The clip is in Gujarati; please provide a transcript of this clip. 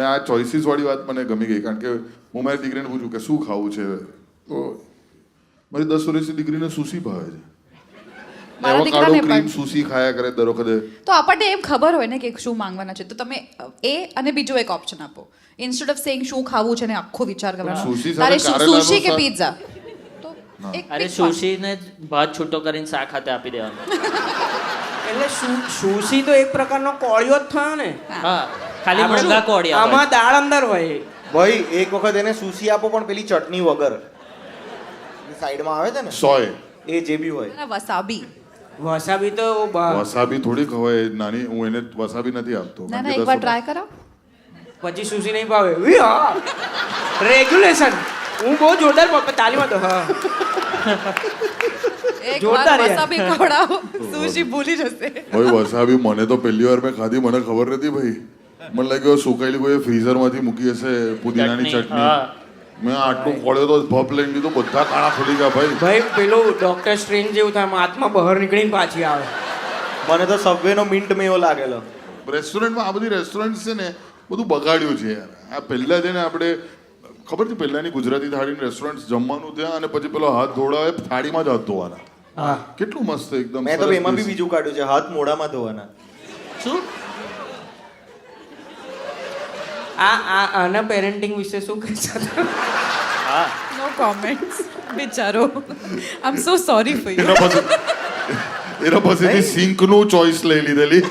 અને આ ચોઇસીસ વાળી વાત મને ગમી ગઈ કારણ કે હું મારી દીકરીને પૂછું કે શું ખાવું છે તો મારી 10 વર્ષની દીકરીને સુશી ભાવે છે મારા દીકરાને એવોકાડો ક્રીમ પણ. સુશી ખાયા કરે દર વખતે તો આપણને એમ ખબર હોય ને કે શું માંગવાના છે તો તમે એ અને બીજો એક ઓપ્શન આપો ઇન્સ્ટેડ ઓફ સેઇંગ શું ખાવું છે ને આખો વિચાર કરવાનો સુશી સાથે તારે કારેલાનું સુશી કે શાક. પિઝા તો એક અરે pick one. સુશીને ભાત છૂટો કરીને શાક હાથે આપી દેવાનું એટલે સુશી તો એક પ્રકારનો કોળિયો જ થયો ને હા ખાલી મોંઘા કોળિયા હોય. આમાં દાળ અંદર હોય ભાઈ એક વખત એને સુશી આપો પણ પેલી ચટણી વગર સાઈડમાં આવે છે ને સોય એ જે બી હોય અને વસાબી વસાબી તો વસાબી થોડી ખવાય નાની હું એને વસાબી નથી આપતો ના કારણ ના કે એકવાર 10 ટ્રાય કરો પછી સુશી નહીં ભાવે રેગ્યુલેશન હું બહુ જોરદાર તાલીમાં તો હા એકવાર જોરદાર યાર. વસાબી ખવડાવો સુશી ભૂલી જશે ભાઈ વસાબી મને તો પહેલી વાર મેં ખાધી મને ખબર નથી ભાઈ મને લાગ્યો સુકાયેલી કોઈ ફ્રીઝરમાંથી મૂકી હશે પુદીનાની ચટણી, હા. ચટણી મેં આટલું ખોળ્યો તો ભપ લઈને દીધું બધા કાણા ખુલી ગયા ભાઈ ભાઈ પેલું ડોક્ટર સ્ટ્રેન્જ જેવું થાય હાથમાં બહાર નીકળીને પાછી આવે મને તો સબવેનો મિન્ટ મેવો લાગેલો રેસ્ટોરન્ટમાં આ બધી રેસ્ટોરન્ટ છે ને બધું બગાડ્યું છે યાર આ પહેલા છે ને આપણે ખબર છે પહેલાની ગુજરાતી થાળીની રેસ્ટોરન્ટ જમવાનું ત્યાં અને પછી પેલો હાથ ધોળાવે થાળીમાં જ હાથ ધોવાના હા કેટલું મસ્ત એકદમ મેં તો સરસ એમાં બી dish. બીજું કાઢ્યું છે હાથ મોઢામાં ધોવાના શું આના પેરેન્ટિંગ વિશે શું કહી શકો હા નો કોમેન્ટ્સ બિચારો આઈ એમ સો સોરી ફોર યુ એના પછી એના પાસેથી સિંકનું ચોઈસ લઈ લીધેલી